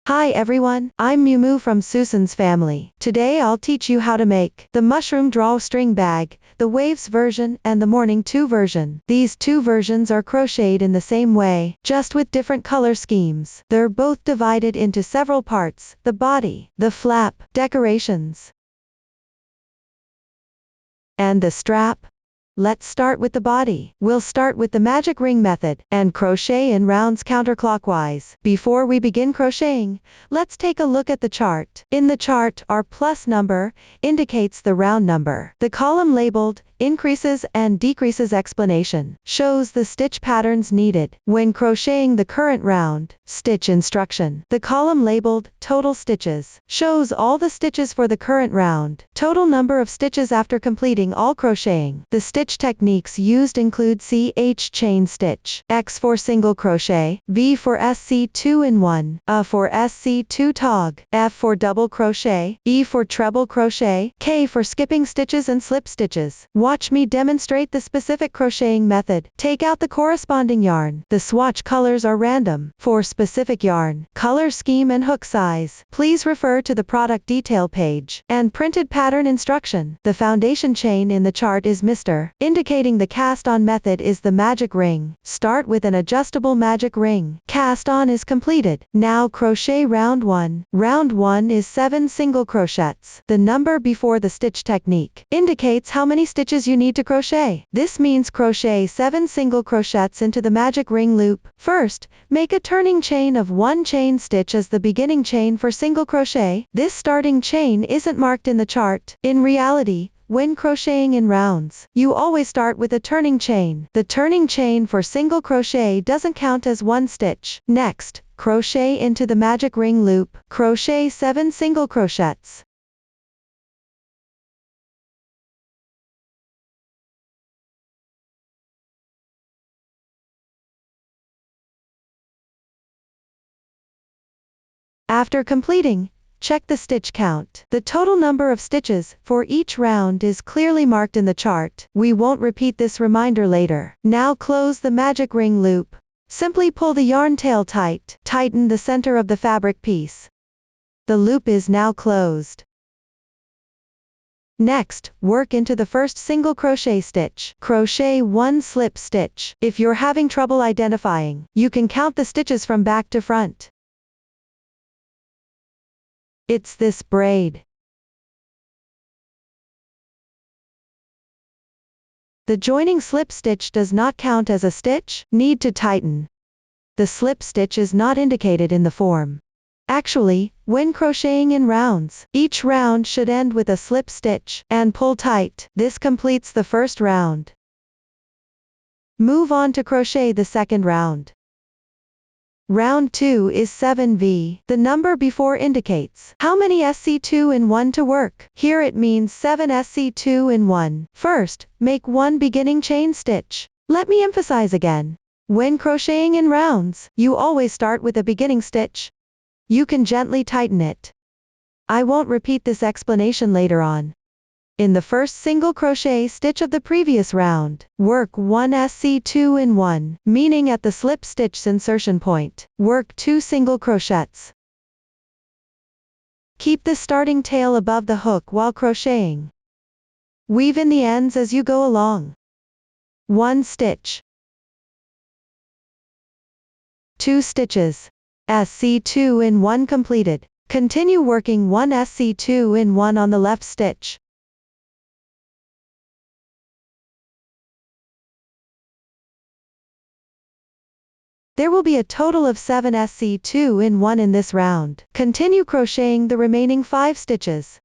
Hi everyone, I'm Mumu from Susan's family. Today I'll teach you how to make the mushroom drawstring bag, the Waves version and the Morning 2 version. These two versions are crocheted in the same way, just with different color schemes. They're both divided into several parts: the body, the flap, decorations, and the strap. Let's start with the body. We'll start with the magic ring method, and crochet in rounds counterclockwise. Before we begin crocheting, let's take a look at the chart. In the chart, our plus number indicates the round number. The column labeled increases and decreases explanation shows the stitch patterns needed when crocheting the current round. Stitch instruction. The column labeled total stitches shows all the stitches for the current round. Total number of stitches after completing all crocheting. The stitch techniques used include CH chain stitch, X for single crochet, V for SC 2-in-1, A for SC 2 tog, F for double crochet, E for treble crochet, K for skipping stitches and slip stitches. Watch me demonstrate the specific crocheting method. Take out the corresponding yarn. The swatch colors are random. For specific yarn, color scheme and hook size, please refer to the product detail page and printed pattern instruction. The foundation chain in the chart is Mr. indicating the cast-on method is the magic ring. Start with an adjustable magic ring. Cast on is completed. Now crochet round 1. Round 1 is 7 single crochets. The number before the stitch technique indicates how many stitches you need to crochet. This means crochet 7 single crochets into the magic ring loop. First, make a turning chain of 1 chain stitch as the beginning chain for single crochet. This starting chain isn't marked in the chart. In reality, when crocheting in rounds, you always start with a turning chain. The turning chain for single crochet doesn't count as 1 stitch. Next, crochet into the magic ring loop. Crochet 7 single crochets. After completing, check the stitch count. The total number of stitches for each round is clearly marked in the chart. We won't repeat this reminder later. Now close the magic ring loop. Simply pull the yarn tail tight. Tighten the center of the fabric piece. The loop is now closed. Next, work into the first single crochet stitch. Crochet 1 slip stitch. If you're having trouble identifying, you can count the stitches from back to front. It's this braid. The joining slip stitch does not count as a stitch. Need to tighten. The slip stitch is not indicated in the form. Actually, when crocheting in rounds, each round should end with a slip stitch and pull tight. This completes the first round. Move on to crochet the second round. Round 2 is 7V. The number before indicates how many SC 2-in-1 to work. Here it means 7 SC 2-in-1. First, make 1 beginning chain stitch. Let me emphasize again. When crocheting in rounds, you always start with a beginning stitch. You can gently tighten it. I won't repeat this explanation later on. In the first single crochet stitch of the previous round, work 1 SC 2-in-1, meaning at the slip stitch insertion point. Work 2 single crochets. Keep the starting tail above the hook while crocheting. Weave in the ends as you go along. 1 stitch. 2 stitches. SC 2-in-1 completed. Continue working 1 SC 2-in-1 on the left stitch. There will be a total of 7 SC 2-in-1 in this round. Continue crocheting the remaining 5 stitches.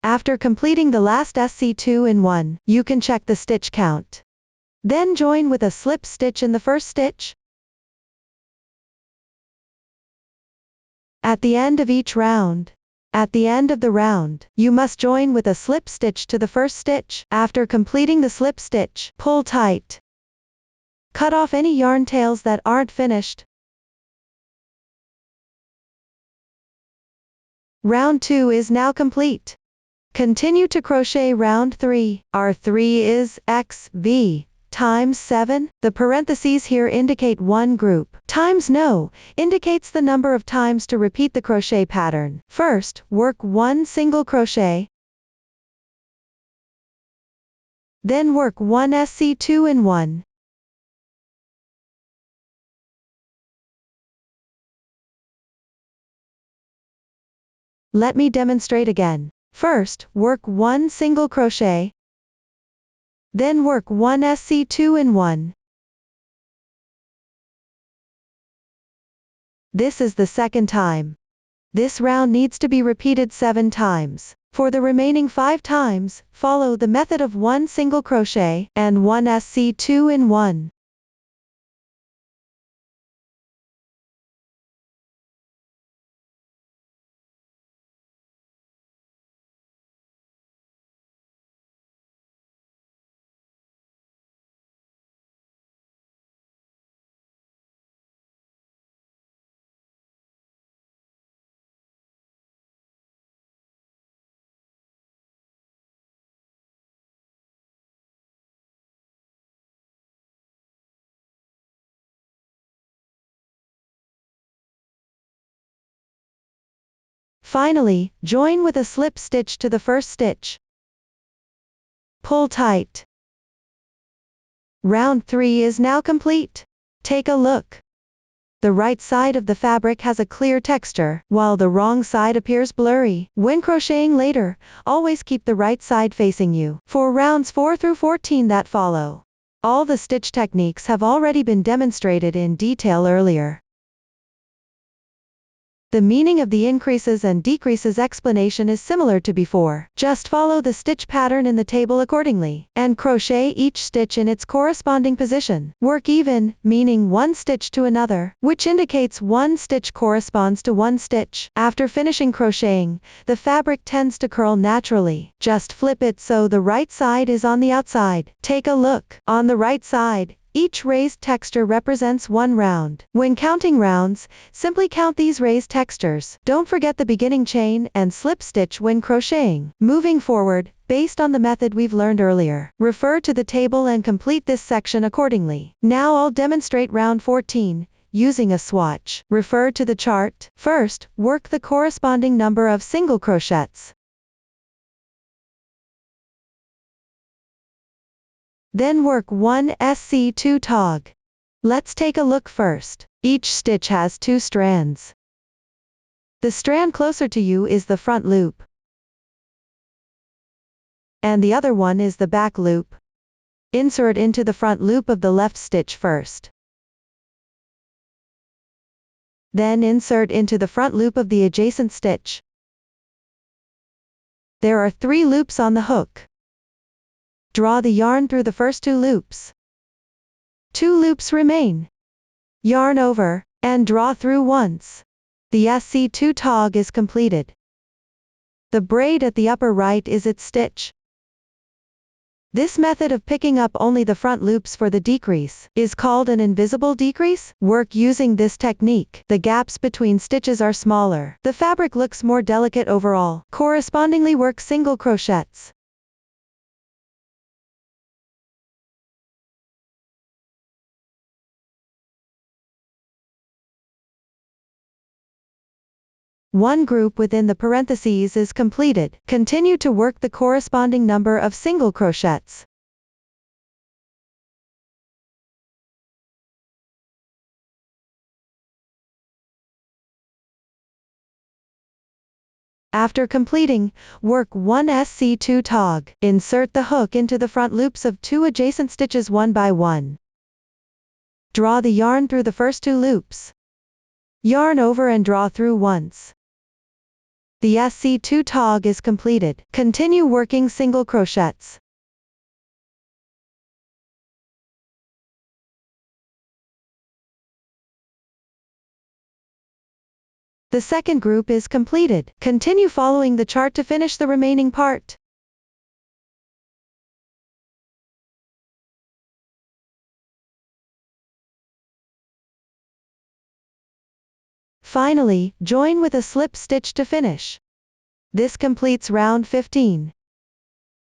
After completing the last SC 2-in-1, you can check the stitch count. Then join with a slip stitch in the first stitch. At the end of each round. At the end of the round, you must join with a slip stitch to the first stitch. After completing the slip stitch, pull tight. Cut off any yarn tails that aren't finished. Round 2 is now complete. Continue to crochet round 3. Our 3 is XV times 7. The parentheses here indicate one group. Times no indicates the number of times to repeat the crochet pattern. First, work 1 single crochet. Then work 1 SC2 in 1. Let me demonstrate again. First, work 1 single crochet. Then work 1 SC2 in 1. This is the second time. This round needs to be repeated 7 times. For the remaining 5 times, follow the method of 1 single crochet and 1 SC2 in 1. Finally, join with a slip stitch to the first stitch. Pull tight. Round 3 is now complete. Take a look. The right side of the fabric has a clear texture, while the wrong side appears blurry. When crocheting later, always keep the right side facing you. For rounds 4 through 14 that follow, all the stitch techniques have already been demonstrated in detail earlier. The meaning of the increases and decreases explanation is similar to before. Just follow the stitch pattern in the table accordingly, and crochet each stitch in its corresponding position. Work even, meaning one stitch to another, which indicates one stitch corresponds to one stitch. After finishing crocheting, the fabric tends to curl naturally. Just flip it so the right side is on the outside. Take a look. On the right side, each raised texture represents one round. When counting rounds, simply count these raised textures. Don't forget the beginning chain and slip stitch when crocheting. Moving forward, based on the method we've learned earlier, refer to the table and complete this section accordingly. Now I'll demonstrate round 14, using a swatch. Refer to the chart. First, work the corresponding number of single crochets. Then work 1 SC2 tog. Let's take a look first. Each stitch has 2 strands. The strand closer to you is the front loop, and the other one is the back loop. Insert into the front loop of the left stitch first. Then insert into the front loop of the adjacent stitch. There are 3 loops on the hook. Draw the yarn through the first 2 loops. 2 loops remain. Yarn over, and draw through once. The SC2 tog is completed. The braid at the upper right is its stitch. This method of picking up only the front loops for the decrease is called an invisible decrease. Work using this technique. The gaps between stitches are smaller. The fabric looks more delicate overall. Correspondingly, work single crochets. One group within the parentheses is completed. Continue to work the corresponding number of single crochets. After completing, work 1 SC2 tog. Insert the hook into the front loops of 2 adjacent stitches one by one. Draw the yarn through the first 2 loops. Yarn over and draw through once. The SC2 tog is completed. Continue working single crochets. The second group is completed. Continue following the chart to finish the remaining part. Finally, join with a slip stitch to finish. This completes round 15.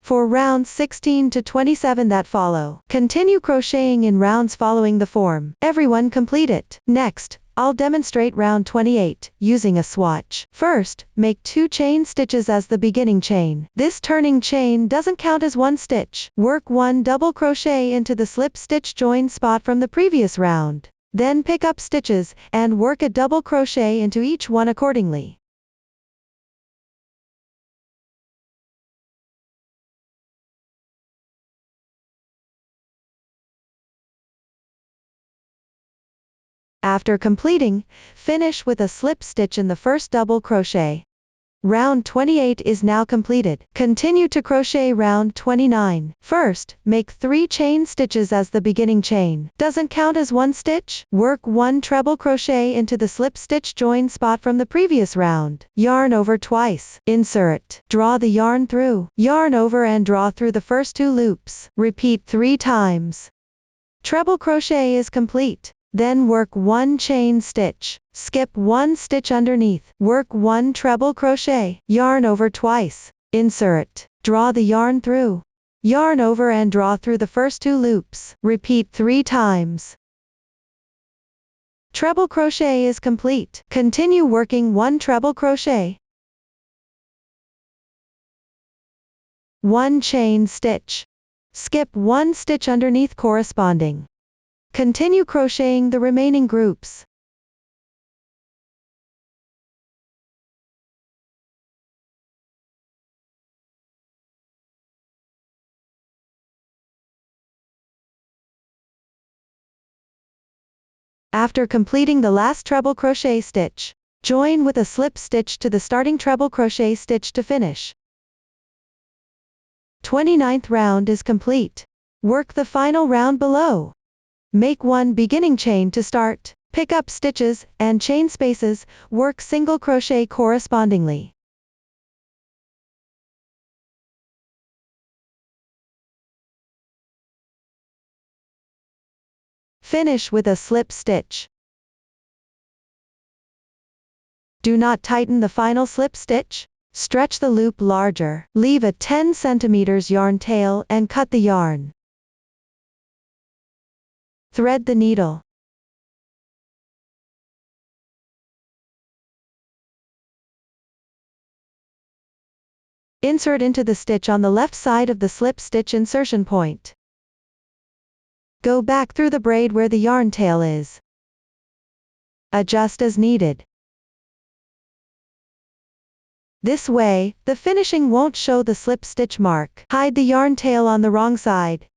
For rounds 16 to 27 that follow, continue crocheting in rounds following the form. Everyone complete it. Next, I'll demonstrate round 28, using a swatch. First, make 2 chain stitches as the beginning chain. This turning chain doesn't count as one stitch. Work 1 double crochet into the slip stitch join spot from the previous round. Then pick up stitches, and work a double crochet into each one accordingly. After completing, finish with a slip stitch in the first double crochet. Round 28 is now completed. Continue to crochet round 29. First, make 3 chain stitches as the beginning chain. Doesn't count as one stitch. Work 1 treble crochet into the slip stitch join spot from the previous round. Yarn over twice. Insert. Draw the yarn through. Yarn over and draw through the first 2 loops. Repeat 3 times. Treble crochet is complete. Then work 1 chain stitch. Skip 1 stitch underneath. Work 1 treble crochet. Yarn over twice. Insert. Draw the yarn through. Yarn over and draw through the first 2 loops. Repeat 3 times. Treble crochet is complete. Continue working 1 treble crochet. 1 chain stitch. Skip 1 stitch underneath corresponding. Continue crocheting the remaining groups. After completing the last treble crochet stitch, join with a slip stitch to the starting treble crochet stitch to finish. 29th round is complete. Work the final round below. Make 1 beginning chain to start, pick up stitches, and chain spaces, work single crochet correspondingly. Finish with a slip stitch. Do not tighten the final slip stitch. Stretch the loop larger. Leave a 10 cm yarn tail and cut the yarn. Thread the needle. Insert into the stitch on the left side of the slip stitch insertion point. Go back through the braid where the yarn tail is. Adjust as needed. This way, the finishing won't show the slip stitch mark. Hide the yarn tail on the wrong side.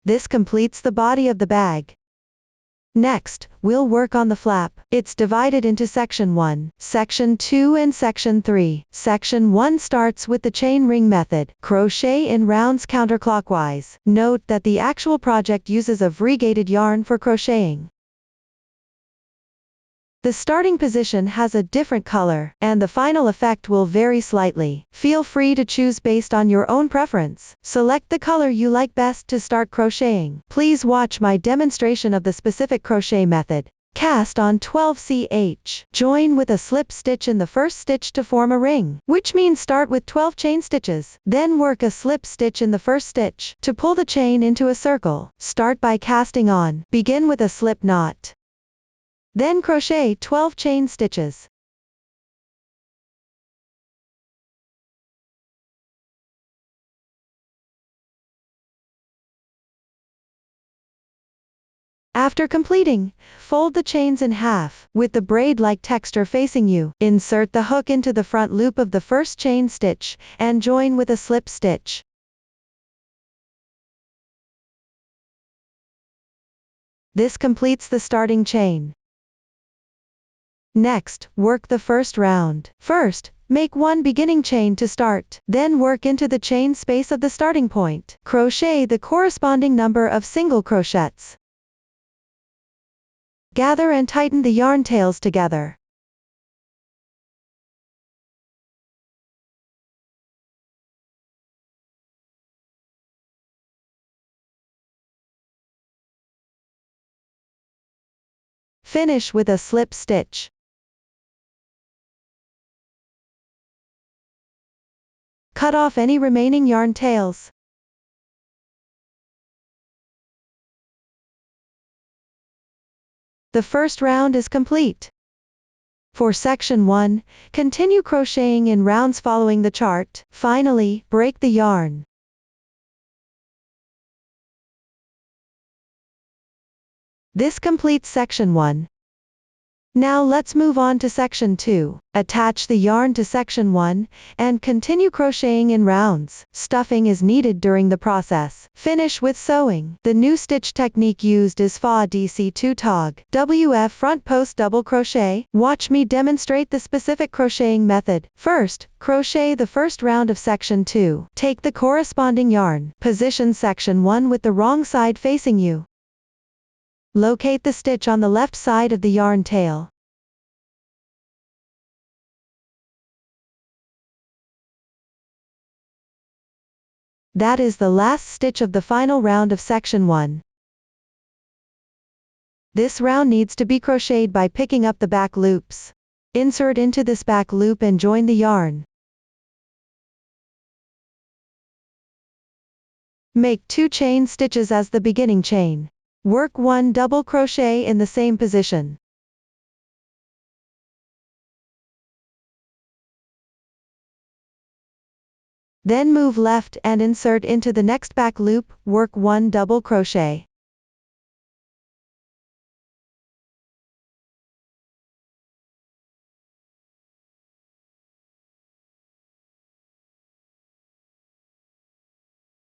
This completes the body of the bag. Next, we'll work on the flap. It's divided into Section 1, Section 2 and Section 3. Section 1 starts with the chain ring method. Crochet in rounds counterclockwise. Note that the actual project uses a variegated yarn for crocheting. The starting position has a different color, and the final effect will vary slightly. Feel free to choose based on your own preference. Select the color you like best to start crocheting. Please watch my demonstration of the specific crochet method. Cast on 12ch. Join with a slip stitch in the first stitch to form a ring, which means start with 12 chain stitches. Then work a slip stitch in the first stitch to pull the chain into a circle. Start by casting on. Begin with a slip knot. Then crochet 12 chain stitches. After completing, fold the chains in half. With the braid-like texture facing you, insert the hook into the front loop of the first chain stitch, and join with a slip stitch. This completes the starting chain. Next, work the first round. First, Make one beginning chain to start, then work into the chain space of the starting point. Crochet the corresponding number of single crochets. Gather and tighten the yarn tails together. Finish with a slip stitch. Cut off any remaining yarn tails. The first round is complete. For section 1, continue crocheting in rounds following the chart. Finally, break the yarn. This completes section 1. Now let's move on to section 2. Attach the yarn to section 1, and continue crocheting in rounds. Stuffing is needed during the process. Finish with sewing. The new stitch technique used is fa DC2 tog, WF front post double crochet. Watch me demonstrate the specific crocheting method. First, crochet the first round of section 2. Take the corresponding yarn. Position section 1 with the wrong side facing you. Locate the stitch on the left side of the yarn tail. That is the last stitch of the final round of section 1. This round needs to be crocheted by picking up the back loops. Insert into this back loop and join the yarn. Make 2 chain stitches as the beginning chain. Work 1 double crochet in the same position. Then move left and insert into the next back loop, work 1 double crochet.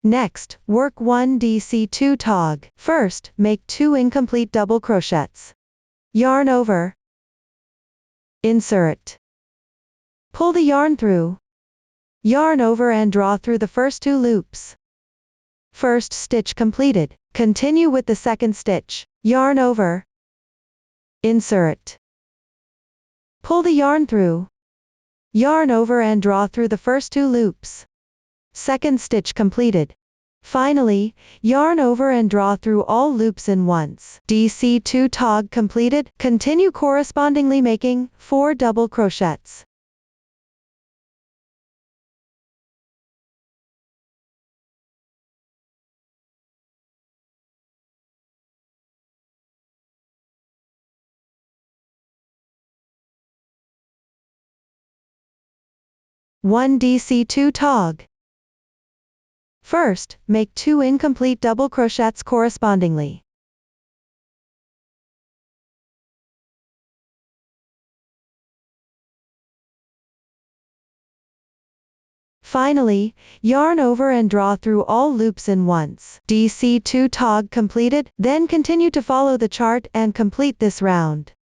Next, work 1 DC2 tog. First, make 2 incomplete double crochets. Yarn over. Insert. Pull the yarn through. Yarn over and draw through the first 2 loops. First stitch completed. Continue with the second stitch. Yarn over. Insert. Pull the yarn through. Yarn over and draw through the first 2 loops. Second stitch completed. Finally, yarn over and draw through all loops in once. DC2 tog completed. Continue correspondingly making 4 double crochets. One DC2 tog. First, make 2 incomplete double crochets correspondingly. Finally, yarn over and draw through all loops in once. DC2 tog completed, then continue to follow the chart and complete this round.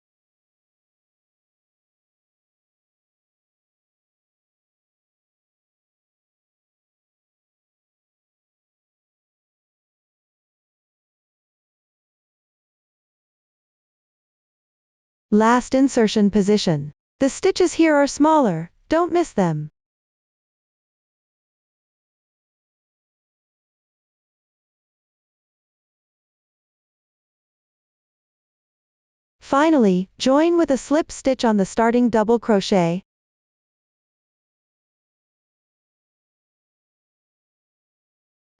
Last insertion position. The stitches here are smaller, don't miss them. Finally, join with a slip stitch on the starting double crochet.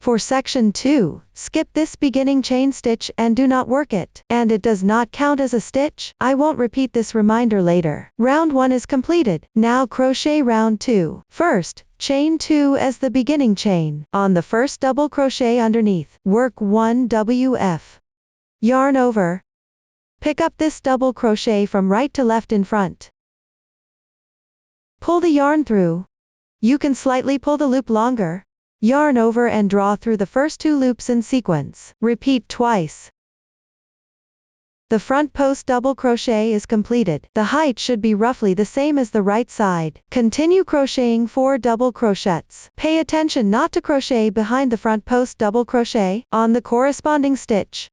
For section 2, skip this beginning chain stitch and do not work it, and it does not count as a stitch. I won't repeat this reminder later. Round 1 is completed. Now crochet round 2. First, chain 2 as the beginning chain. On the first double crochet underneath, work 1 WF. Yarn over. Pick up this double crochet from right to left in front. Pull the yarn through. You can slightly pull the loop longer. Yarn over and draw through the first 2 loops in sequence. Repeat twice. The front post double crochet is completed. The height should be roughly the same as the right side. Continue crocheting 4 double crochets. Pay attention not to crochet behind the front post double crochet on the corresponding stitch.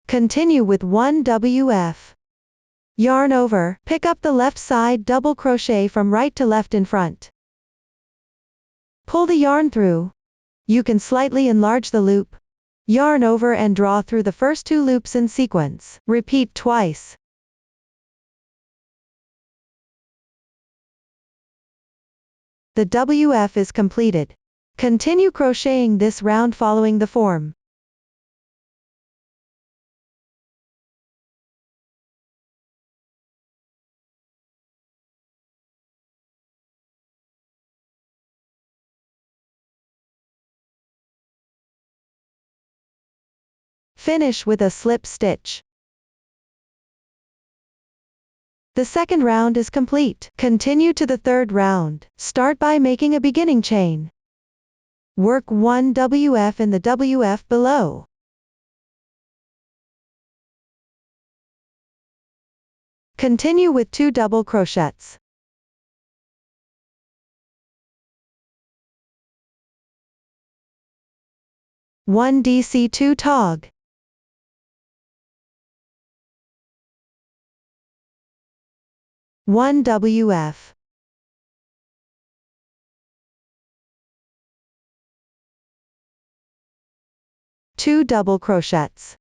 Continue with 1 WF. Yarn over, pick up the left side double crochet from right to left in front. Pull the yarn through. You can slightly enlarge the loop. Yarn over and draw through the first 2 loops in sequence. Repeat twice. The WF is completed. Continue crocheting this round following the form. Finish with a slip stitch. The second round is complete. Continue to the third round. Start by making a beginning chain. Work 1 WF in the WF below. Continue with 2 double crochets. One DC2 tog. One WF. Two double crochets.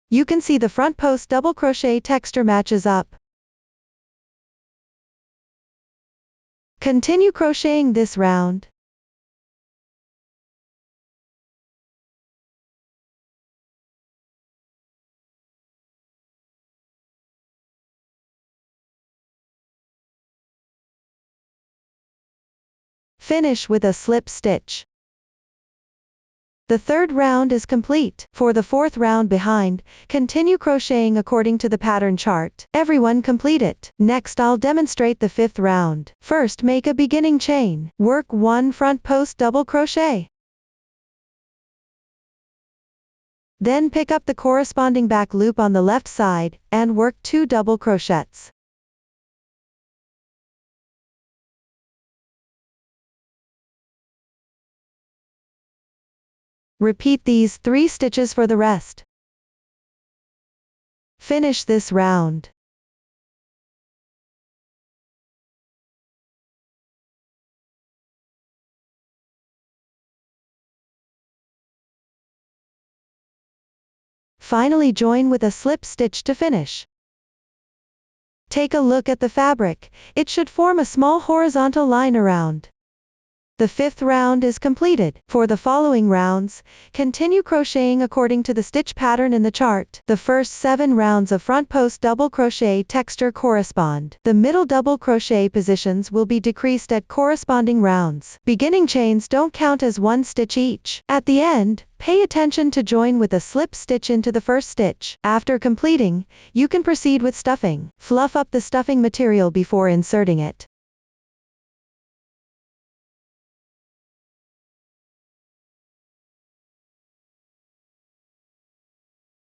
You can see the front post double crochet texture matches up. Continue crocheting this round. Finish with a slip stitch. The third round is complete. For the fourth round behind, continue crocheting according to the pattern chart. Everyone complete it. Next I'll demonstrate the fifth round. First make a beginning chain. Work 1 front post double crochet. Then pick up the corresponding back loop on the left side, and work 2 double crochets. Repeat these 3 stitches for the rest. Finish this round. Finally join with a slip stitch to finish. Take a look at the fabric, it should form a small horizontal line around. The fifth round is completed. For the following rounds, continue crocheting according to the stitch pattern in the chart. The first 7 rounds of front post double crochet texture correspond. The middle double crochet positions will be decreased at corresponding rounds. Beginning chains don't count as 1 stitch each. At the end, pay attention to join with a slip stitch into the first stitch. After completing, you can proceed with stuffing. Fluff up the stuffing material before inserting it.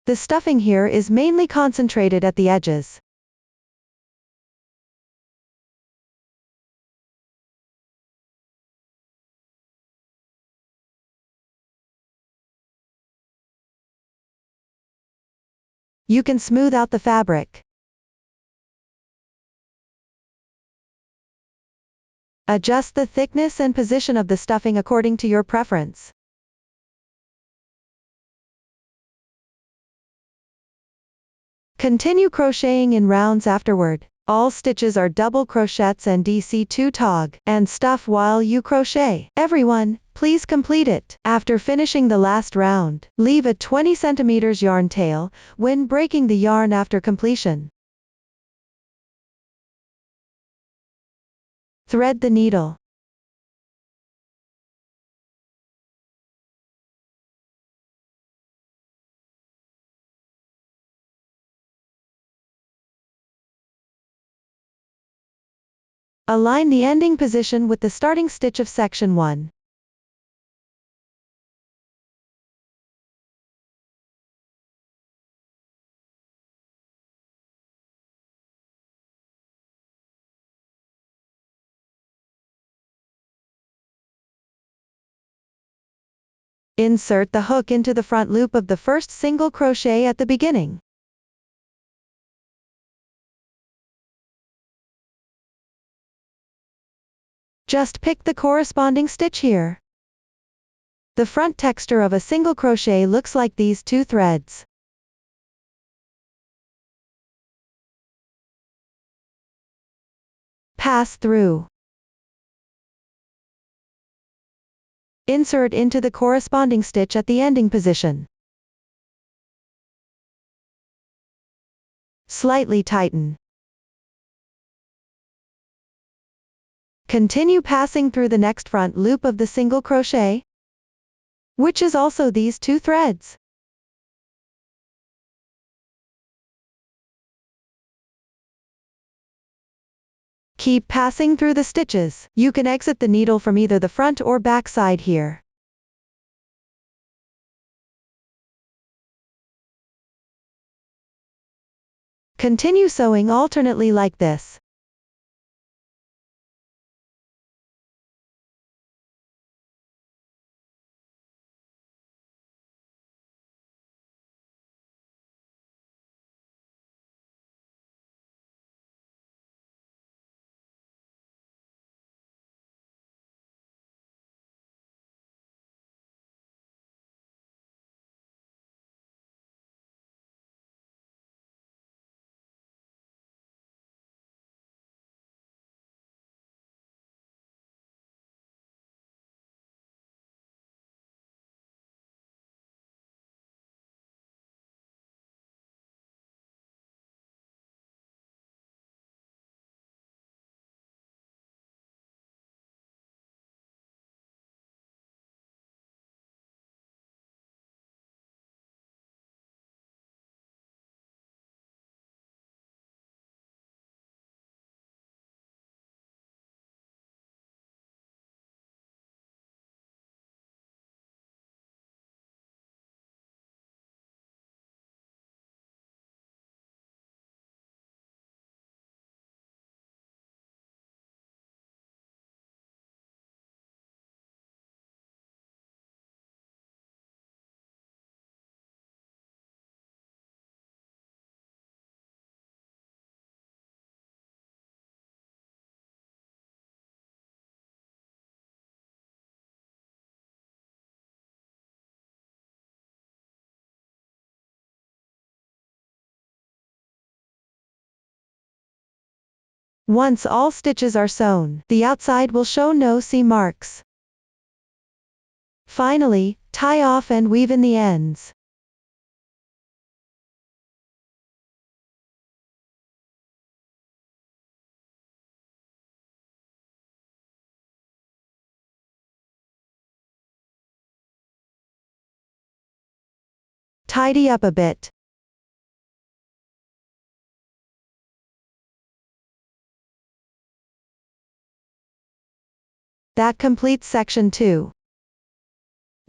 The stuffing here is mainly concentrated at the edges. You can smooth out the fabric. Adjust the thickness and position of the stuffing according to your preference. Continue crocheting in rounds afterward. All stitches are double crochets and DC2 tog, and stuff while you crochet. Everyone, please complete it. After finishing the last round, leave a 20 cm yarn tail when breaking the yarn after completion. Thread the needle. Align the ending position with the starting stitch of section 1. Insert the hook into the front loop of the first single crochet at the beginning. Just pick the corresponding stitch here. The front texture of a single crochet looks like these 2 threads. Pass through. Insert into the corresponding stitch at the ending position. Slightly tighten. Continue passing through the next front loop of the single crochet, which is also these 2 threads. Keep passing through the stitches. You can exit the needle from either the front or back side here. Continue sewing alternately like this. Once all stitches are sewn, the outside will show no seam marks. Finally, tie off and weave in the ends. Tidy up a bit. That completes section 2.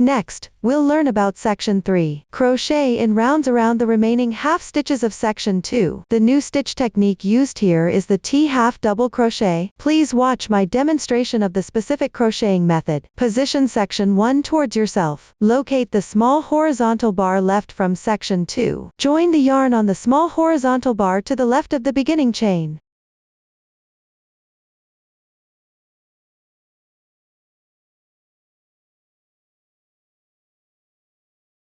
Next, we'll learn about section 3. Crochet in rounds around the remaining half stitches of section 2. The new stitch technique used here is the T-half double crochet. Please watch my demonstration of the specific crocheting method. Position section 1 towards yourself. Locate the small horizontal bar left from section 2. Join the yarn on the small horizontal bar to the left of the beginning chain.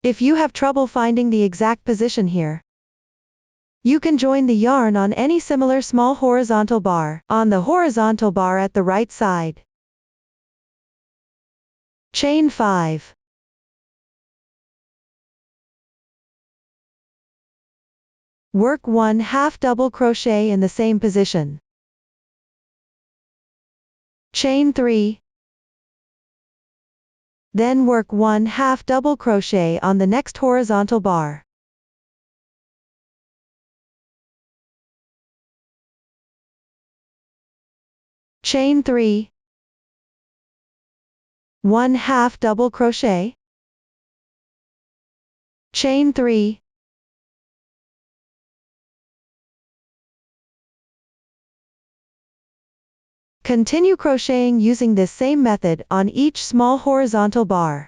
If you have trouble finding the exact position here, you can join the yarn on any similar small horizontal bar, on the horizontal bar at the right side. Chain 5. Work 1/2 double crochet in the same position. Chain 3. Then work 1/2 double crochet on the next horizontal bar. Chain 3, 1/2 double crochet, chain 3, continue crocheting using this same method on each small horizontal bar.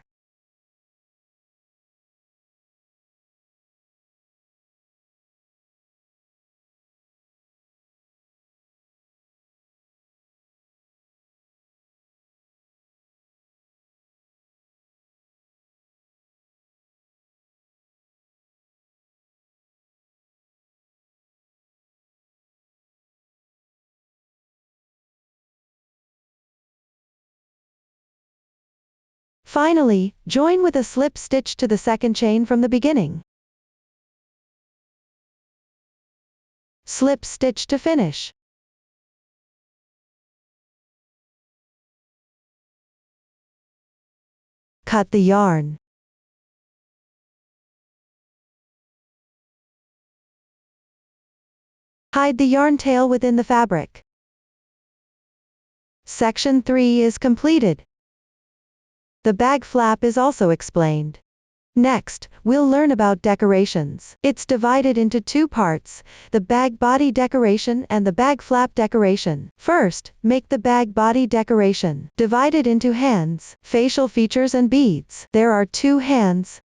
Finally, join with a slip stitch to the second chain from the beginning. Slip stitch to finish. Cut the yarn. Hide the yarn tail within the fabric. Section 3 is completed. The bag flap is also explained. Next, we'll learn about decorations. It's divided into two parts, the bag body decoration and the bag flap decoration. First, make the bag body decoration. Divide it into hands, facial features and beads. There are 2 hands.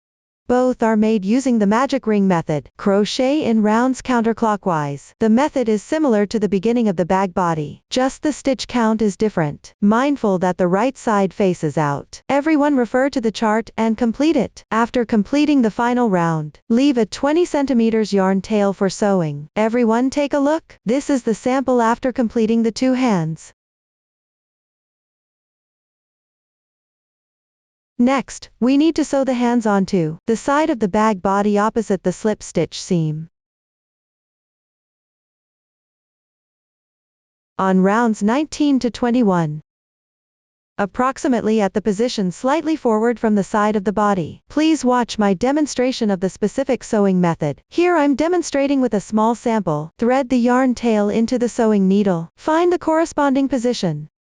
Both are made using the magic ring method, crochet in rounds counterclockwise. The method is similar to the beginning of the bag body, just the stitch count is different. Mindful that the right side faces out. Everyone refer to the chart and complete it. After completing the final round, leave a 20 cm yarn tail for sewing. Everyone take a look. This is the sample after completing the 2 hands. Next, we need to sew the hands onto the side of the bag body opposite the slip stitch seam. On rounds 19 to 21. Approximately at the position slightly forward from the side of the body. Please watch my demonstration of the specific sewing method. Here I'm demonstrating with a small sample. Thread the yarn tail into the sewing needle. Find the corresponding position.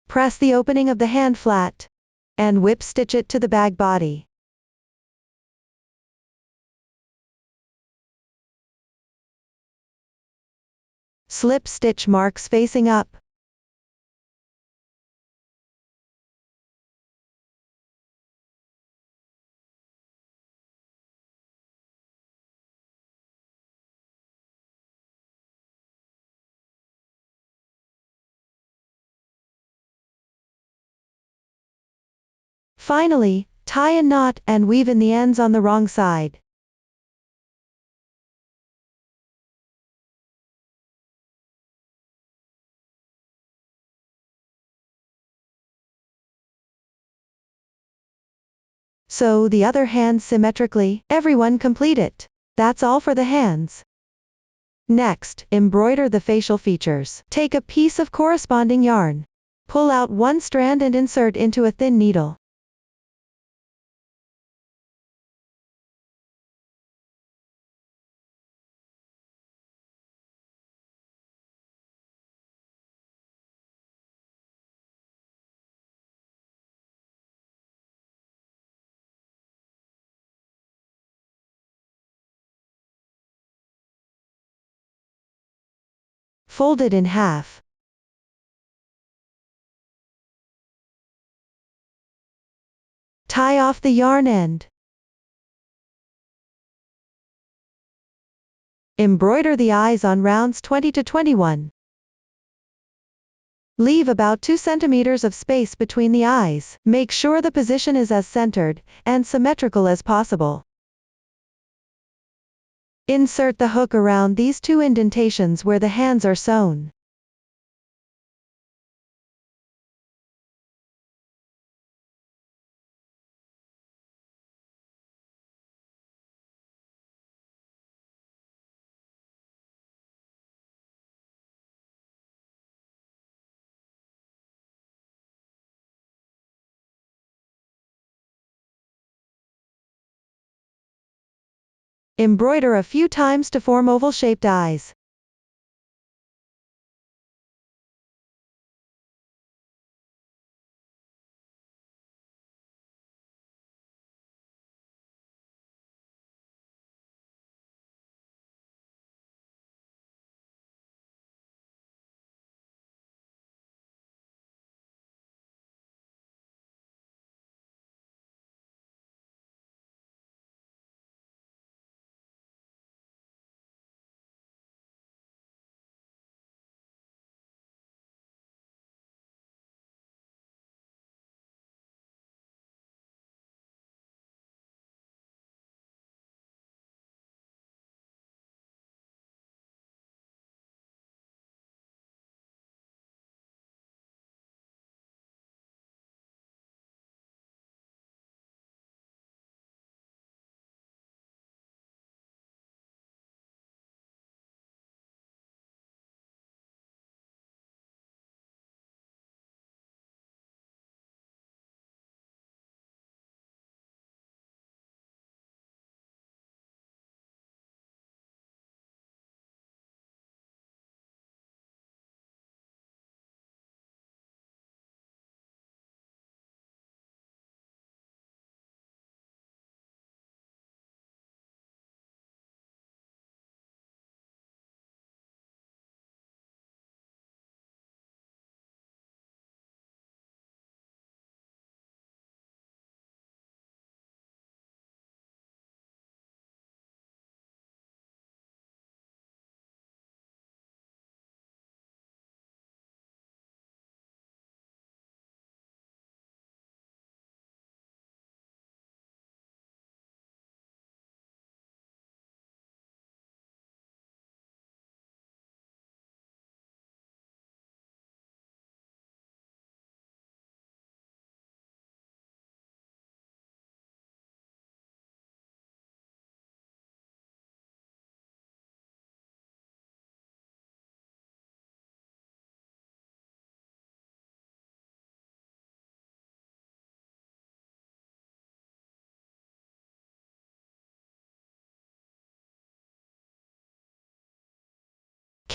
Press the opening of the hand flat and whip stitch it to the bag body. Slip stitch marks facing up. Finally, tie a knot and weave in the ends on the wrong side. Sew the other hand symmetrically. Everyone complete it. That's all for the hands. Next, embroider the facial features. Take a piece of corresponding yarn. Pull out one strand and insert into a thin needle. Fold it in half. Tie off the yarn end. Embroider the eyes on rounds 20 to 21. Leave about 2 centimeters of space between the eyes. Make sure the position is as centered and symmetrical as possible. Insert the hook around these 2 indentations where the hands are sewn. Embroider a few times to form oval-shaped eyes.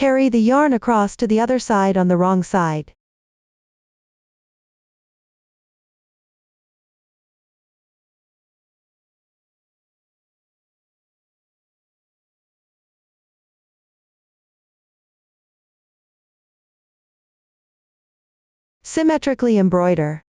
Carry the yarn across to the other side on the wrong side. Symmetrically embroider.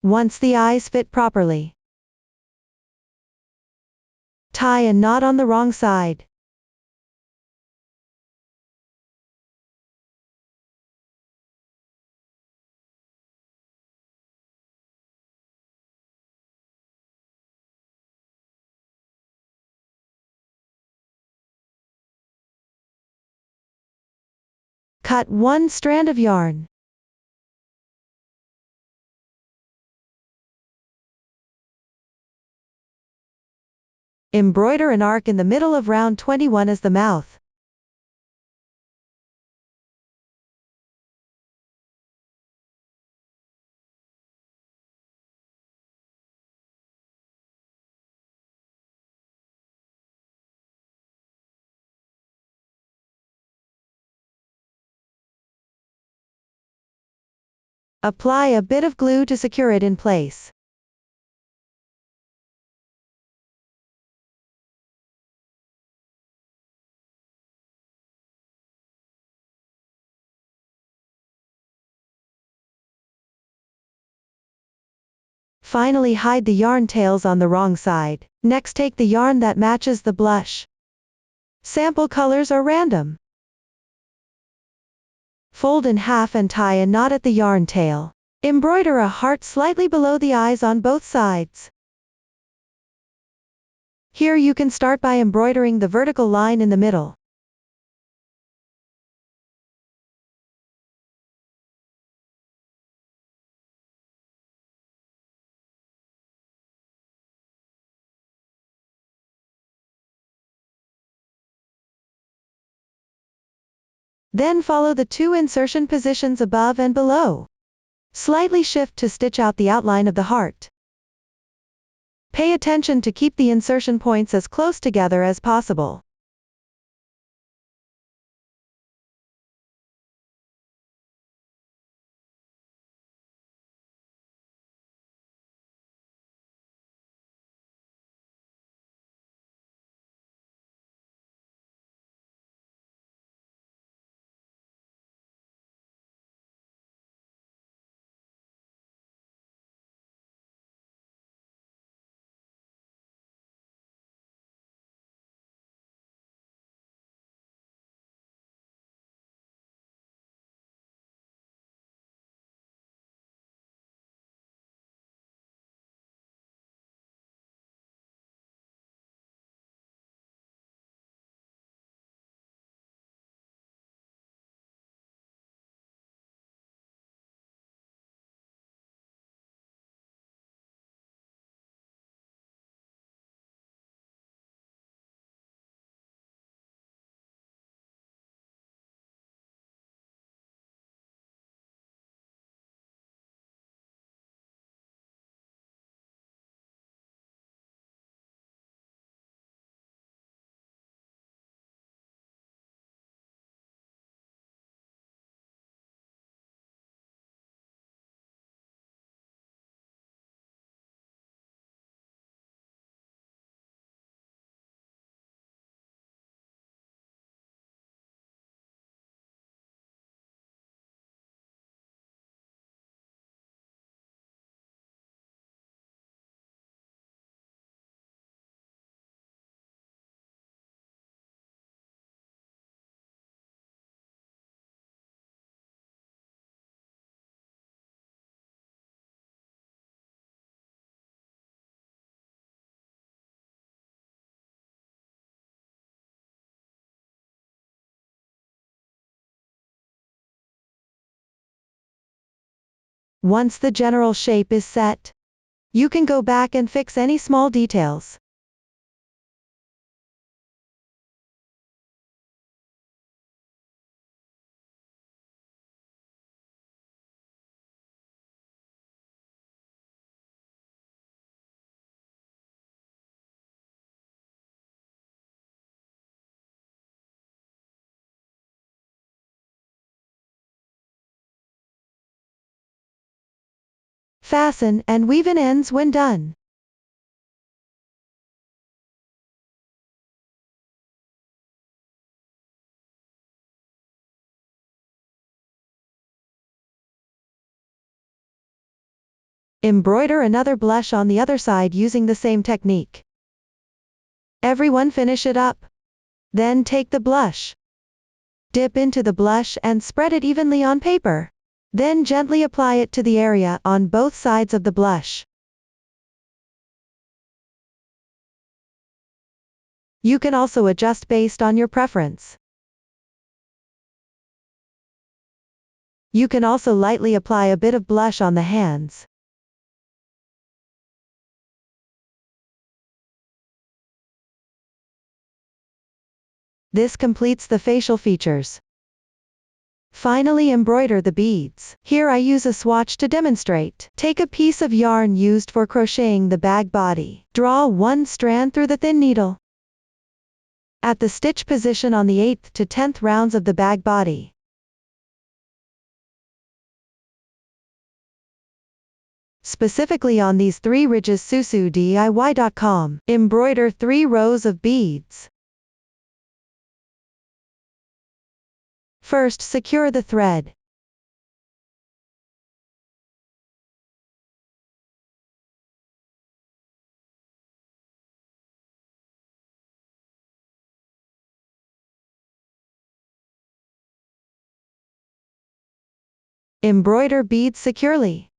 Once the eyes fit properly, tie a knot on the wrong side. Cut one strand of yarn. Embroider an arc in the middle of round 21 as the mouth. Apply a bit of glue to secure it in place. Finally, hide the yarn tails on the wrong side. Next, take the yarn that matches the blush. Sample colors are random. Fold in half and tie a knot at the yarn tail. Embroider a heart slightly below the eyes on both sides. Here you can start by embroidering the vertical line in the middle. Then follow the two insertion positions above and below. Slightly shift to stitch out the outline of the heart. Pay attention to keep the insertion points as close together as possible. Once the general shape is set, you can go back and fix any small details. Fasten and weave in ends when done. Embroider another blush on the other side using the same technique. Everyone finish it up. Then take the blush. Dip into the blush and spread it evenly on paper. Then gently apply it to the area on both sides of the blush. You can also adjust based on your preference. You can also lightly apply a bit of blush on the hands. This completes the facial features. Finally, embroider the beads. Here I use a swatch to demonstrate. Take a piece of yarn used for crocheting the bag body. Draw one strand through the thin needle. At the stitch position on the 8th to 10th rounds of the bag body. Specifically on these 3 ridges SusuDIY.com. Embroider 3 rows of beads. First, secure the thread. Embroider beads securely.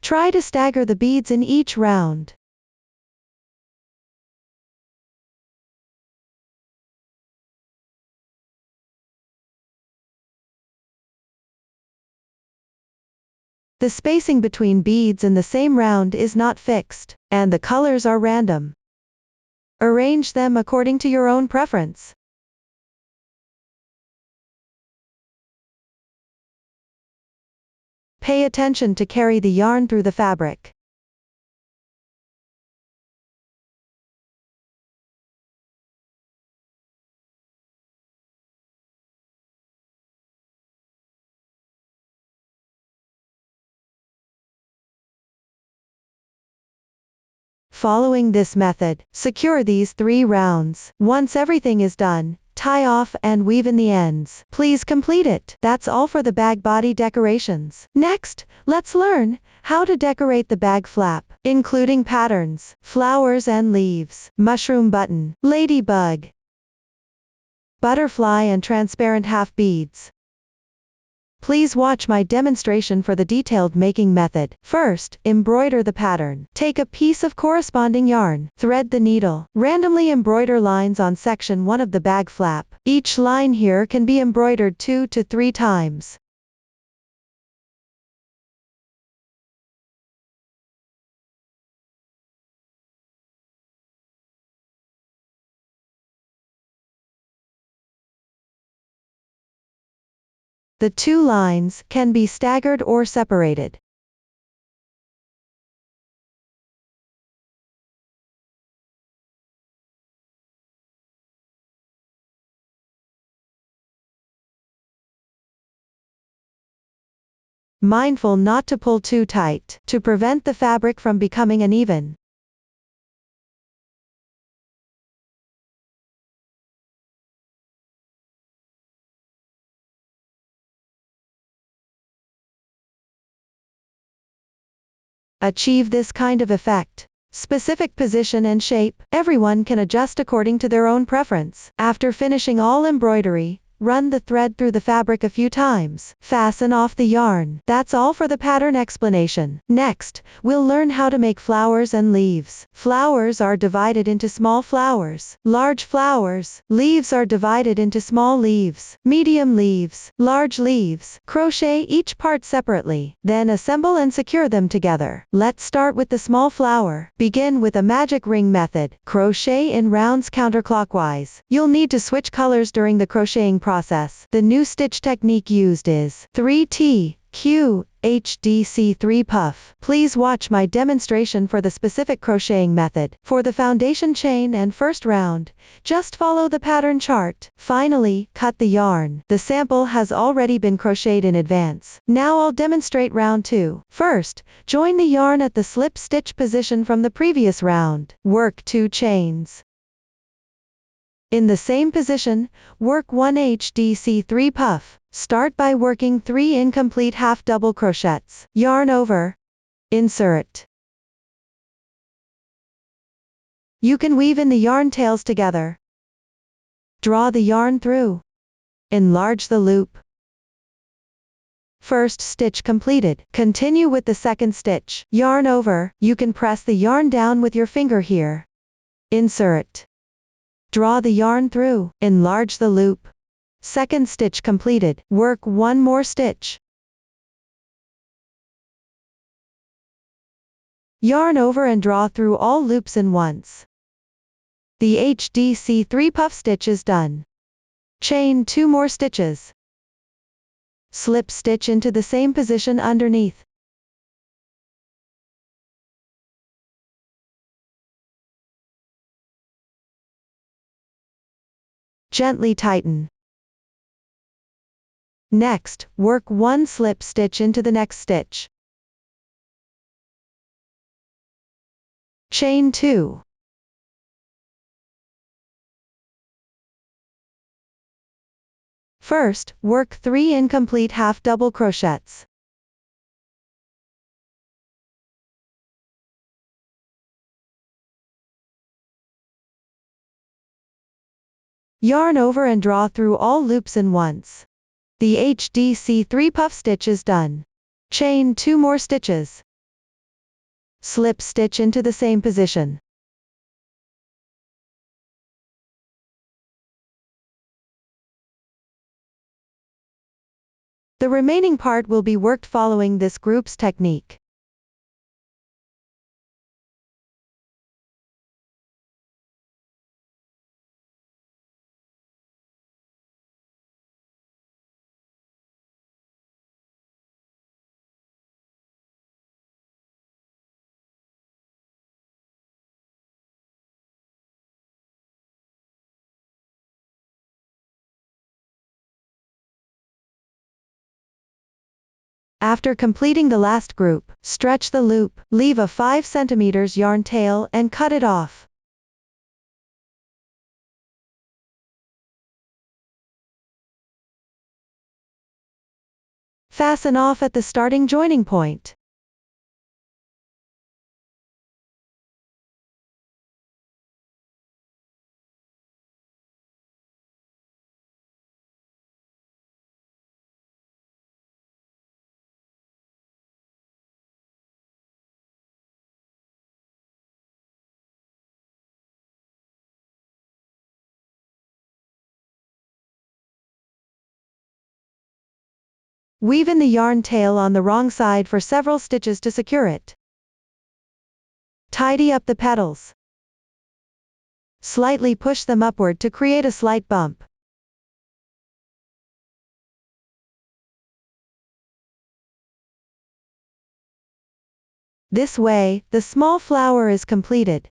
Try to stagger the beads in each round. The spacing between beads in the same round is not fixed, and the colors are random. Arrange them according to your own preference. Pay attention to carry the yarn through the fabric. Following this method, secure these 3 rounds. Once everything is done, tie off and weave in the ends. Please complete it. That's all for the bag body decorations. Next, let's learn how to decorate the bag flap, including patterns, flowers and leaves, mushroom button, ladybug, butterfly and transparent half beads. Please watch my demonstration for the detailed making method. First, embroider the pattern. Take a piece of corresponding yarn, thread the needle, randomly embroider lines on section 1 of the bag flap. Each line here can be embroidered 2 to 3 times. The 2 lines can be staggered or separated. Mindful not to pull too tight, to prevent the fabric from becoming uneven. Achieve this kind of effect. Specific position and shape, everyone can adjust according to their own preference. After finishing all embroidery, run the thread through the fabric a few times. Fasten off the yarn. That's all for the pattern explanation. Next, we'll learn how to make flowers and leaves. Flowers are divided into small flowers, large flowers. Leaves are divided into small leaves, medium leaves, large leaves. Crochet each part separately, then assemble and secure them together. Let's start with the small flower. Begin with a magic ring method. Crochet in rounds counterclockwise. You'll need to switch colors during the crocheting process. The new stitch technique used is 3T, Q, HDC 3 puff. Please watch my demonstration for the specific crocheting method. For the foundation chain and first round, just follow the pattern chart. Finally, cut the yarn. The sample has already been crocheted in advance. Now I'll demonstrate round 2. First, join the yarn at the slip stitch position from the previous round. Work 2 chains. In the same position, work 1 HDC 3 puff. Start by working 3 incomplete half double crochets. Yarn over. Insert. You can weave in the yarn tails together. Draw the yarn through. Enlarge the loop. First stitch completed. Continue with the second stitch. Yarn over. You can press the yarn down with your finger here. Insert. Draw the yarn through. Enlarge the loop. Second stitch completed. Work 1 more stitch. Yarn over and draw through all loops in once. The HDC 3 puff stitch is done. Chain 2 more stitches. Slip stitch into the same position underneath. Gently tighten. Next, work 1 slip stitch into the next stitch. Chain 2. First, work 3 incomplete half double crochets. Yarn over and draw through all loops in once. The HDC 3 puff stitch is done. Chain 2 more stitches. Slip stitch into the same position. The remaining part will be worked following this group's technique. After completing the last group, stretch the loop, leave a 5 cm yarn tail and cut it off. Fasten off at the starting joining point. Weave in the yarn tail on the wrong side for several stitches to secure it. Tidy up the petals. Slightly push them upward to create a slight bump. This way, the small flower is completed.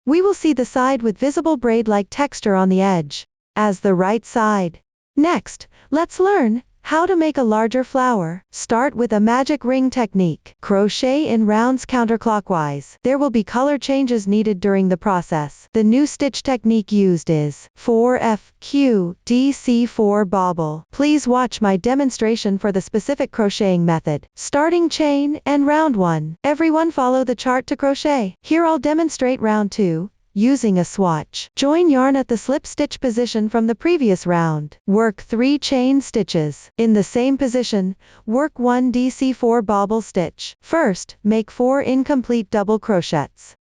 We will see the side with visible braid-like texture on the edge, as the right side. Next, let's learn how to make a larger flower. Start with a magic ring technique. Crochet in rounds counterclockwise. There will be color changes needed during the process. The new stitch technique used is 4FQDC4 bobble. Please watch my demonstration for the specific crocheting method. Starting chain and round 1. Everyone follow the chart to crochet. Here I'll demonstrate round 2. Using a swatch. Join yarn at the slip stitch position from the previous round. Work 3 chain stitches. In the same position, work 1 DC4 bobble stitch. First, make 4 incomplete double crochets.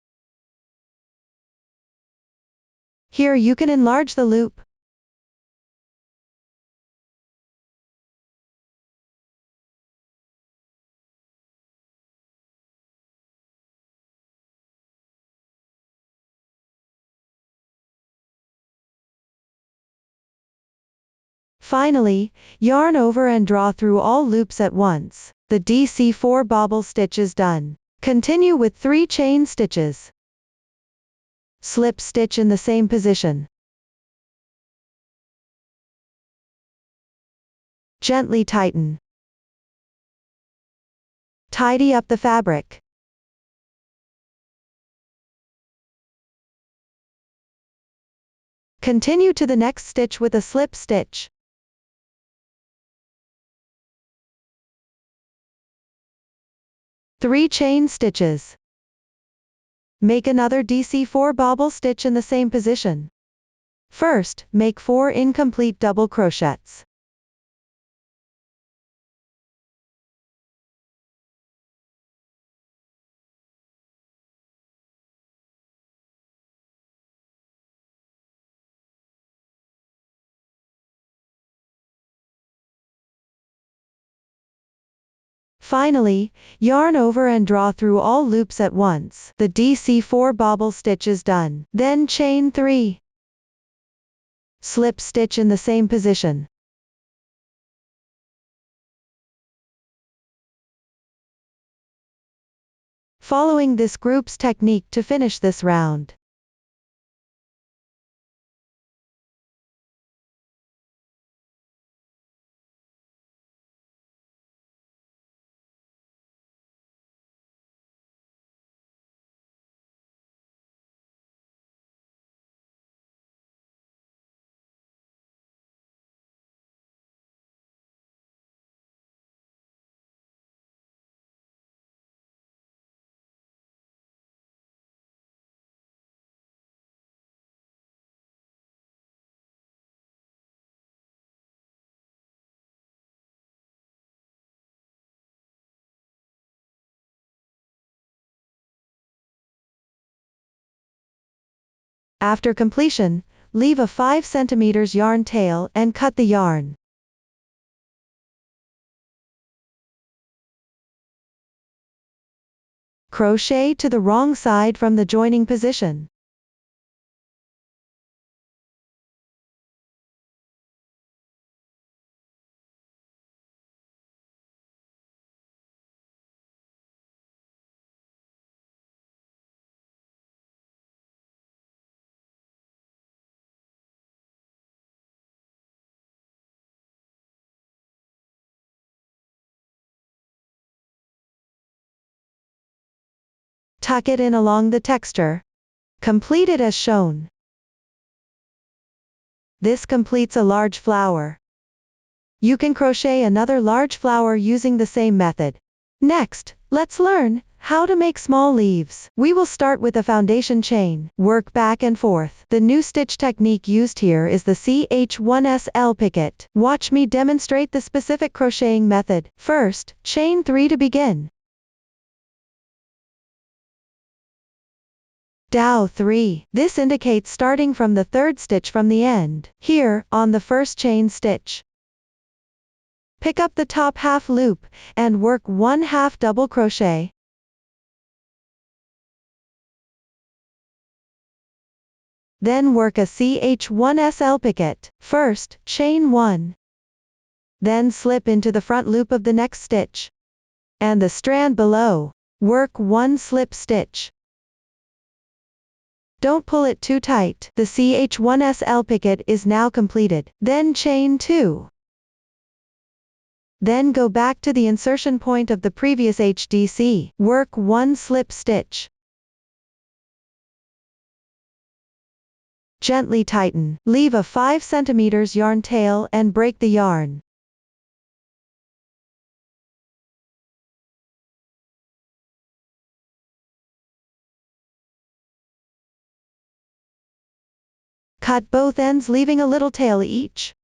Here you can enlarge the loop. Finally, yarn over and draw through all loops at once. The DC4 bobble stitch is done. Continue with 3 chain stitches. Slip stitch in the same position. Gently tighten. Tidy up the fabric. Continue to the next stitch with a slip stitch. Three chain stitches. Make another DC4 bobble stitch in the same position. First, make 4 incomplete double crochets. Finally, yarn over and draw through all loops at once. The DC4 bobble stitch is done. Then chain 3. Slip stitch in the same position. Following this group's technique to finish this round. After completion, leave a 5 cm yarn tail and cut the yarn. Crochet to the wrong side from the joining position. Tuck it in along the texture. Complete it as shown. This completes a large flower. You can crochet another large flower using the same method. Next, let's learn how to make small leaves. We will start with a foundation chain. Work back and forth. The new stitch technique used here is the CH1SL picket. Watch me demonstrate the specific crocheting method. First, chain 3 to begin. Dow 3. This indicates starting from the third stitch from the end. Here, on the first chain stitch, pick up the top half loop, and work 1/2 double crochet. Then work a CH1SL picket. First, chain 1. Then slip into the front loop of the next stitch. And the strand below. Work 1 slip stitch. Don't pull it too tight. The CH1SL picket is now completed. Then chain 2. Then go back to the insertion point of the previous HDC. Work 1 slip stitch. Gently tighten. Leave a 5 cm yarn tail and break the yarn. Cut both ends, leaving a little tail each.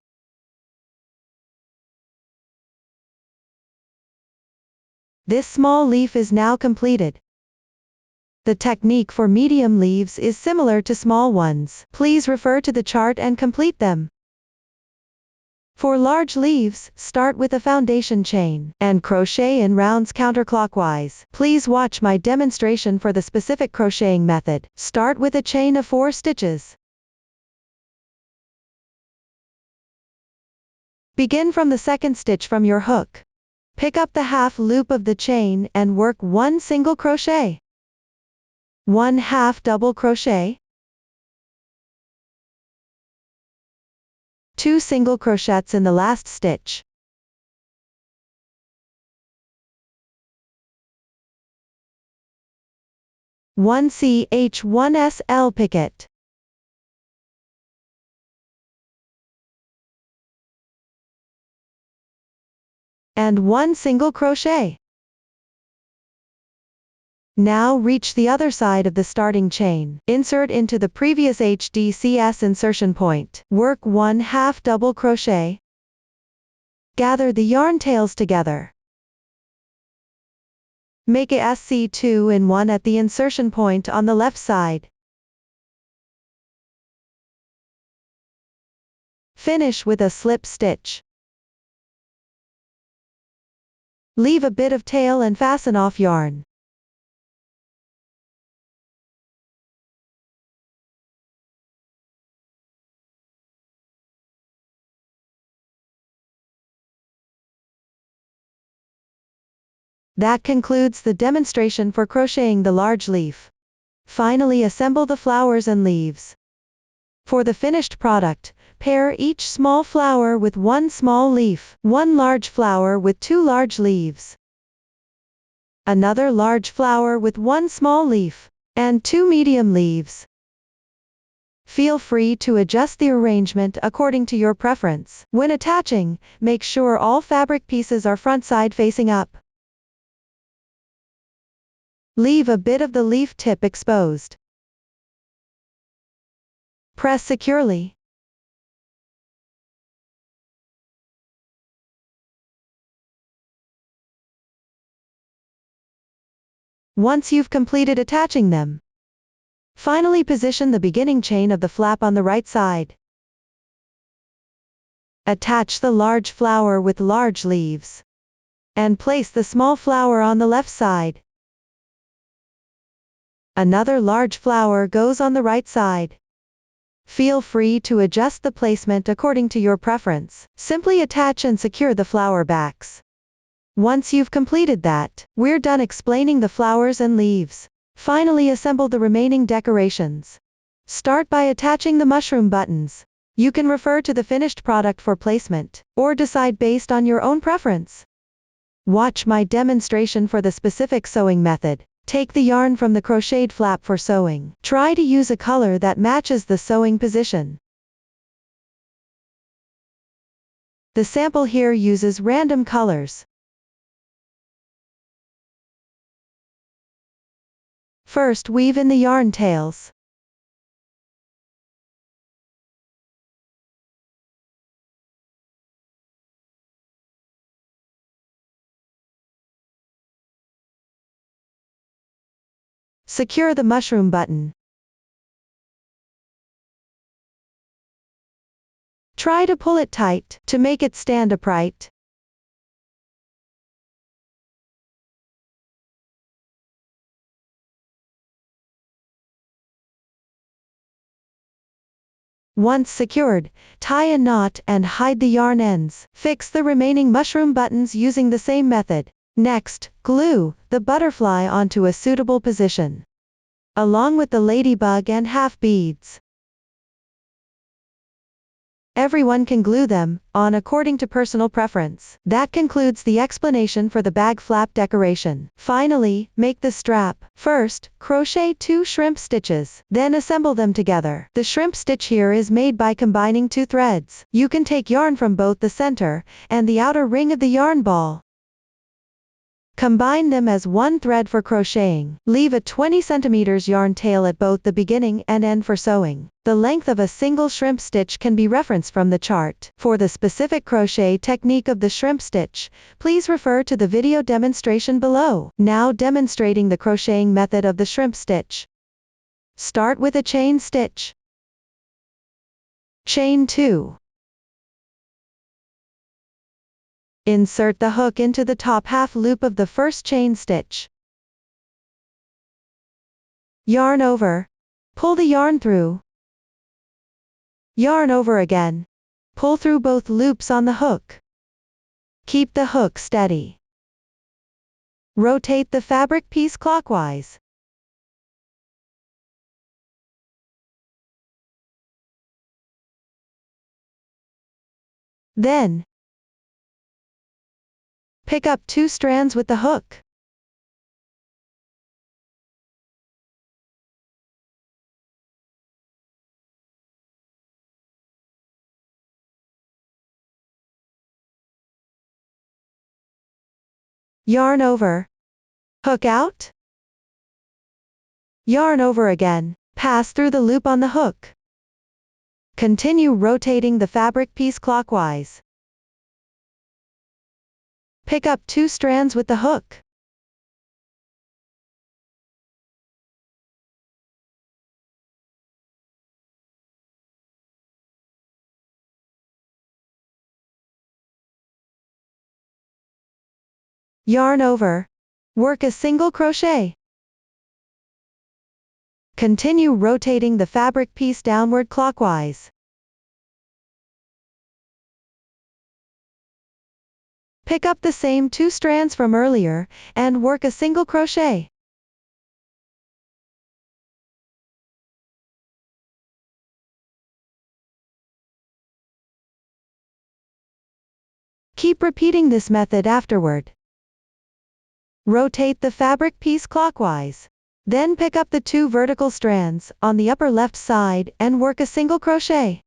This small leaf is now completed. The technique for medium leaves is similar to small ones. Please refer to the chart and complete them. For large leaves, start with a foundation chain, and crochet in rounds counterclockwise. Please watch my demonstration for the specific crocheting method. Start with a chain of 4 stitches. Begin from the second stitch from your hook. Pick up the half loop of the chain and work 1 single crochet. 1/2 double crochet. 2 single crochets in the last stitch. One CH1SL picket. And 1 single crochet. Now reach the other side of the starting chain. Insert into the previous HDCS insertion point. Work 1/2 double crochet. Gather the yarn tails together. Make a SC2 in 1 at the insertion point on the left side. Finish with a slip stitch. Leave a bit of tail and fasten off yarn. That concludes the demonstration for crocheting the large leaf. Finally, assemble the flowers and leaves. For the finished product, pair each small flower with 1 small leaf, 1 large flower with 2 large leaves, another large flower with 1 small leaf, and 2 medium leaves. Feel free to adjust the arrangement according to your preference. When attaching, make sure all fabric pieces are front side facing up. Leave a bit of the leaf tip exposed. Press securely. Once you've completed attaching them, Finally, position the beginning chain of the flap on the right side. Attach the large flower with large leaves. And place the small flower on the left side. Another large flower goes on the right side. Feel free to adjust the placement according to your preference. Simply attach and secure the flower backs. Once you've completed that, we're done explaining the flowers and leaves. Finally, assemble the remaining decorations. Start by attaching the mushroom buttons. You can refer to the finished product for placement, or decide based on your own preference. Watch my demonstration for the specific sewing method. Take the yarn from the crocheted flap for sewing. Try to use a color that matches the sewing position. The sample here uses random colors. First, weave in the yarn tails. Secure the mushroom button. Try to pull it tight to make it stand upright. Once secured, tie a knot and hide the yarn ends. Fix the remaining mushroom buttons using the same method. Next, glue the butterfly onto a suitable position, along with the ladybug and half beads. Everyone can glue them on according to personal preference. That concludes the explanation for the bag flap decoration. Finally, make the strap. First, crochet 2 shrimp stitches, then assemble them together. The shrimp stitch here is made by combining 2 threads. You can take yarn from both the center and the outer ring of the yarn ball. Combine them as 1 thread for crocheting. Leave a 20 cm yarn tail at both the beginning and end for sewing. The length of a single shrimp stitch can be referenced from the chart. For the specific crochet technique of the shrimp stitch, please refer to the video demonstration below. Now demonstrating the crocheting method of the shrimp stitch. Start with a chain stitch. Chain 2. Insert the hook into the top half loop of the first chain stitch. Yarn over. Pull the yarn through. Yarn over again. Pull through both loops on the hook. Keep the hook steady. Rotate the fabric piece clockwise. Then, pick up 2 strands with the hook. Yarn over. Hook out. Yarn over again. Pass through the loop on the hook. Continue rotating the fabric piece clockwise. Pick up 2 strands with the hook. Yarn over. Work a single crochet. Continue rotating the fabric piece downward clockwise. Pick up the same 2 strands from earlier, and work a single crochet. Keep repeating this method afterward. Rotate the fabric piece clockwise. Then pick up the 2 vertical strands on the upper left side and work a single crochet.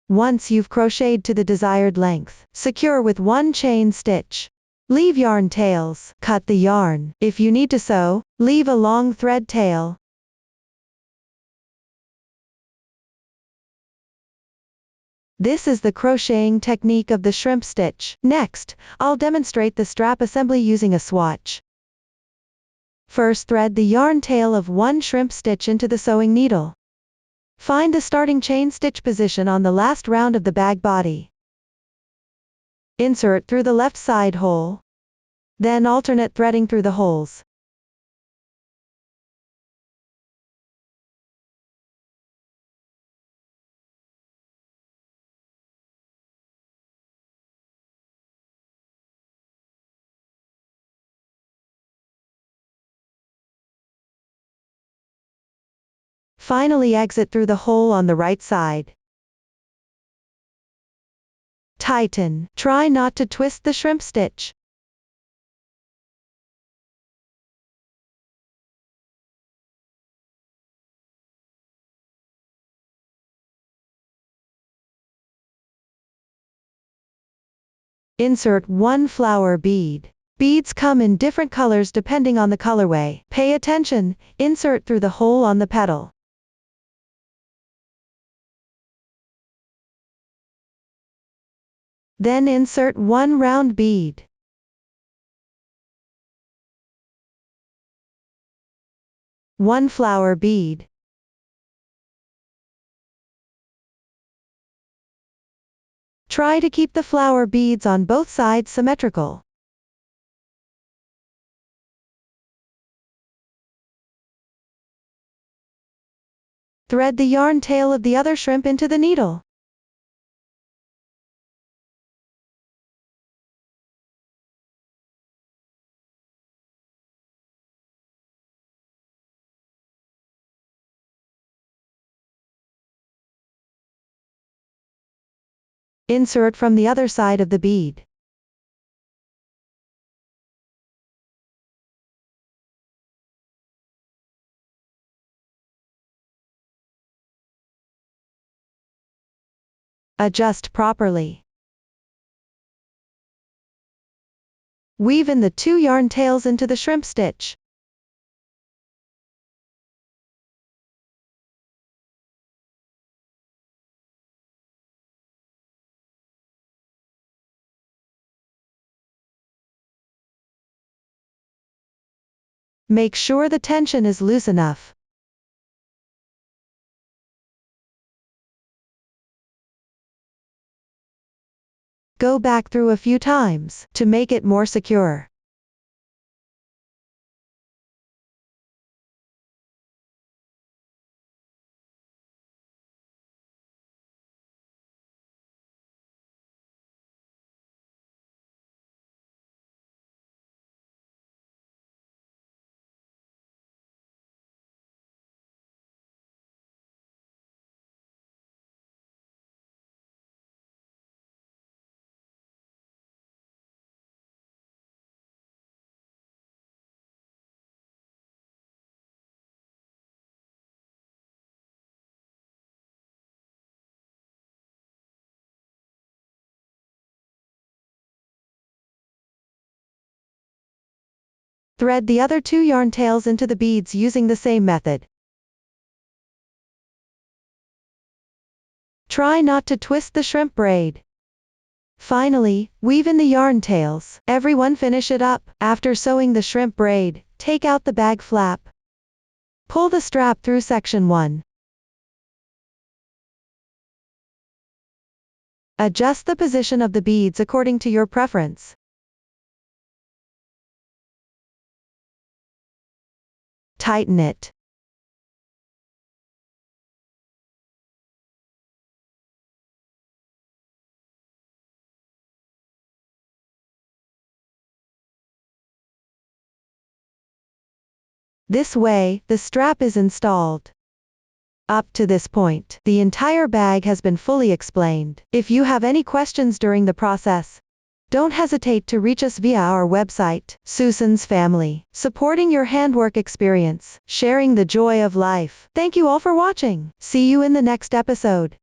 Once you've crocheted to the desired length, secure with one chain stitch. Leave yarn tails. Cut the yarn. If you need to sew, leave a long thread tail. This is the crocheting technique of the shrimp stitch. Next, I'll demonstrate the strap assembly using a swatch. First, thread the yarn tail of one shrimp stitch into the sewing needle. Find the starting chain stitch position on the last round of the bag body. Insert through the left side hole. Then alternate threading through the holes. Finally, exit through the hole on the right side. Tighten. Try not to twist the shrimp stitch. Insert one flower bead. Beads come in different colors depending on the colorway. Pay attention, insert through the hole on the petal. Then insert one round bead. One flower bead. Try to keep the flower beads on both sides symmetrical. Thread the yarn tail of the other shrimp into the needle. Insert from the other side of the bead. Adjust properly. Weave in the two yarn tails into the shrimp stitch. Make sure the tension is loose enough. Go back through a few times to make it more secure. Thread the other two yarn tails into the beads using the same method. Try not to twist the shrimp braid. Finally, weave in the yarn tails. Everyone finish it up. After sewing the shrimp braid, take out the bag flap. Pull the strap through section 1. Adjust the position of the beads according to your preference. Tighten it. This way, the strap is installed. Up to this point, the entire bag has been fully explained. If you have any questions during the process, don't hesitate to reach us via our website, Susan's Family, supporting your handwork experience, sharing the joy of life. Thank you all for watching. See you in the next episode.